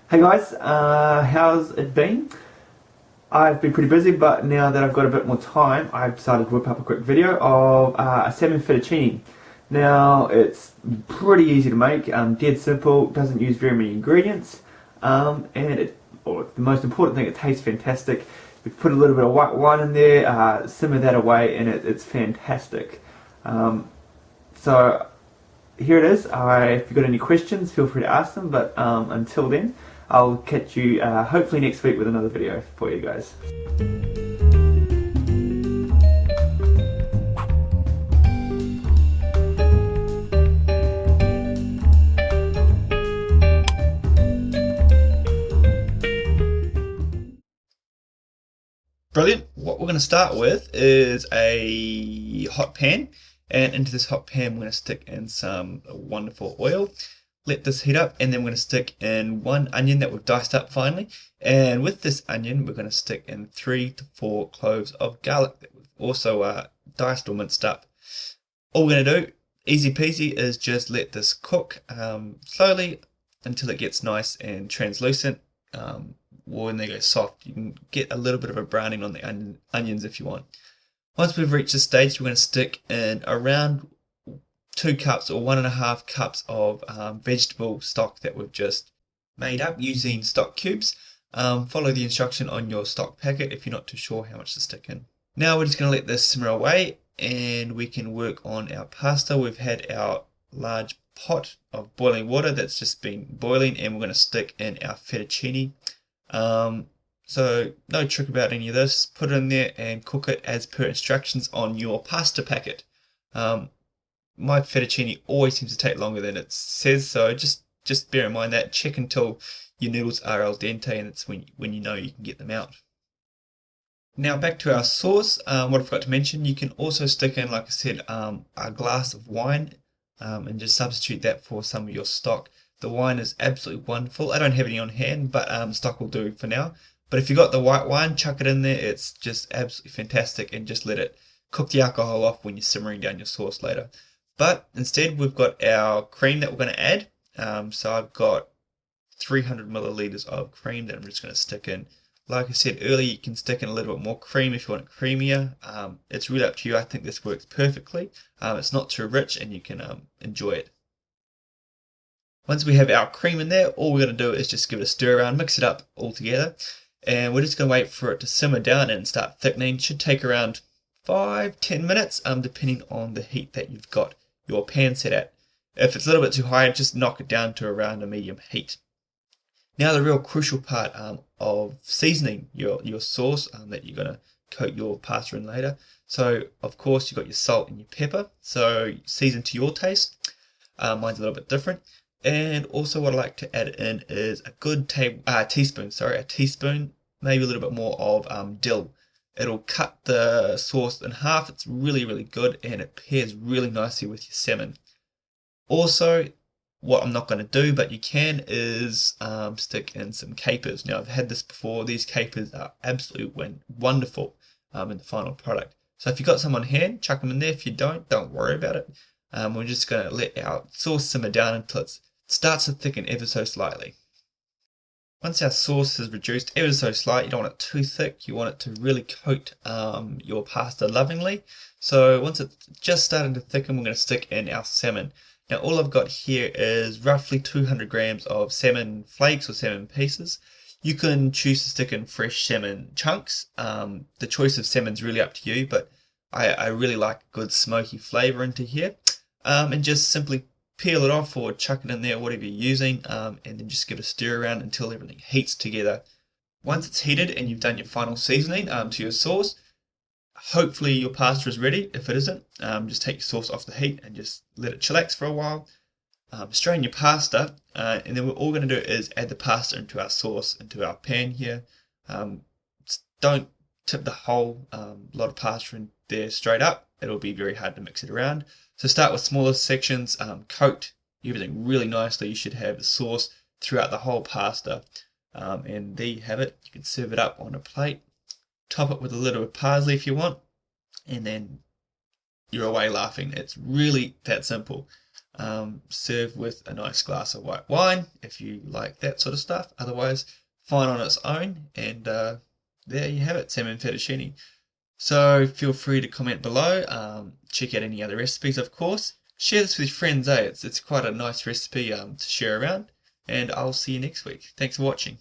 Hey guys, how's it been? I've been pretty busy, but now that I've got a bit more time, I've decided to whip up a quick video of a salmon fettuccine. Now, it's pretty easy to make, dead simple, doesn't use very many ingredients, or the most important thing, it tastes fantastic. We put a little bit of white wine in there, simmer that away, and it's fantastic. So here it is. If you've got any questions, feel free to ask them. But until then, I'll catch you hopefully next week with another video for you guys. Brilliant. What we're going to start with is a hot pan, and into this hot pan we're going to stick in some wonderful oil. Let this heat up, and then we're going to stick in one onion that we've diced up finely, and with this onion we're going to stick in 3 to 4 cloves of garlic that we've also diced or minced up. All we're going to do, easy peasy, is just let this cook slowly until it gets nice and translucent. When they go soft, you can get a little bit of a browning on the onions if you want. Once we've reached this stage, we're going to stick in around 2 cups or 1.5 cups of vegetable stock that we've just made up using stock cubes. Follow the instruction on your stock packet if you're not too sure how much to stick in. Now we're just going to let this simmer away, and we can work on our pasta. We've had our large pot of boiling water that's just been boiling, and we're going to stick in our fettuccine. So no trick about any of this. Put it in there and cook it as per instructions on your pasta packet. My fettuccine always seems to take longer than it says, so just bear in mind that. Check until your noodles are al dente, and it's when you know you can get them out. Now back to our sauce. What I forgot to mention, you can also stick in, like I said, a glass of wine, and just substitute that for some of your stock. The wine is absolutely wonderful. I don't have any on hand, but stock will do for now. But if you've got the white wine, chuck it in there. It's just absolutely fantastic, and just let it cook the alcohol off when you're simmering down your sauce later. But instead, we've got our cream that we're going to add. So I've got 300 milliliters of cream that I'm just going to stick in. Like I said earlier, you can stick in a little bit more cream if you want it creamier. It's really up to you. I think this works perfectly. It's not too rich, and you can enjoy it. Once we have our cream in there, all we're going to do is just give it a stir around, mix it up all together, and we're just going to wait for it to simmer down and start thickening. It should take around 5-10 minutes, depending on the heat that you've got your pan set at. If it's a little bit too high, just knock it down to around a medium heat. Now the real crucial part of seasoning your sauce that you're going to coat your pasta in later. So of course you've got your salt and your pepper, so season to your taste. Mine's a little bit different. And also what I like to add in is a good teaspoon, maybe a little bit more of dill. It'll cut the sauce in half. It's really, really good, and it pairs really nicely with your salmon. Also, what I'm not going to do, but you can, is stick in some capers. Now, I've had this before. These capers are absolutely wonderful in the final product. So if you've got some on hand, chuck them in there. If you don't worry about it. We're just going to let our sauce simmer down until it starts to thicken ever so slightly. Once our sauce is reduced ever so slightly, you don't want it too thick, you want it to really coat your pasta lovingly. So once it's just starting to thicken, we're going to stick in our salmon. Now all I've got here is roughly 200 grams of salmon flakes or salmon pieces. You can choose to stick in fresh salmon chunks. The choice of salmon is really up to you, but I really like a good smoky flavour into here. And just simply peel it off or chuck it in there, whatever you're using, and then just give it a stir around until everything heats together. Once it's heated and you've done your final seasoning to your sauce, hopefully your pasta is ready. If it isn't, just take your sauce off the heat and just let it chillax for a while. Strain your pasta, and then what we're all going to do is add the pasta into our sauce, into our pan here. Don't tip the whole lot of pasta in there straight up. It'll be very hard to mix it around. So start with smaller sections, coat everything really nicely. You should have the sauce throughout the whole pasta. And there you have it. You can serve it up on a plate. Top it with a little bit of parsley if you want. And then you're away laughing. It's really that simple. Serve with a nice glass of white wine if you like that sort of stuff. Otherwise, fine on its own. And there you have it, salmon fettuccine. So feel free to comment below. Check out any other recipes, of course. Share this with your friends, eh? It's quite a nice recipe to share around. And I'll see you next week. Thanks for watching.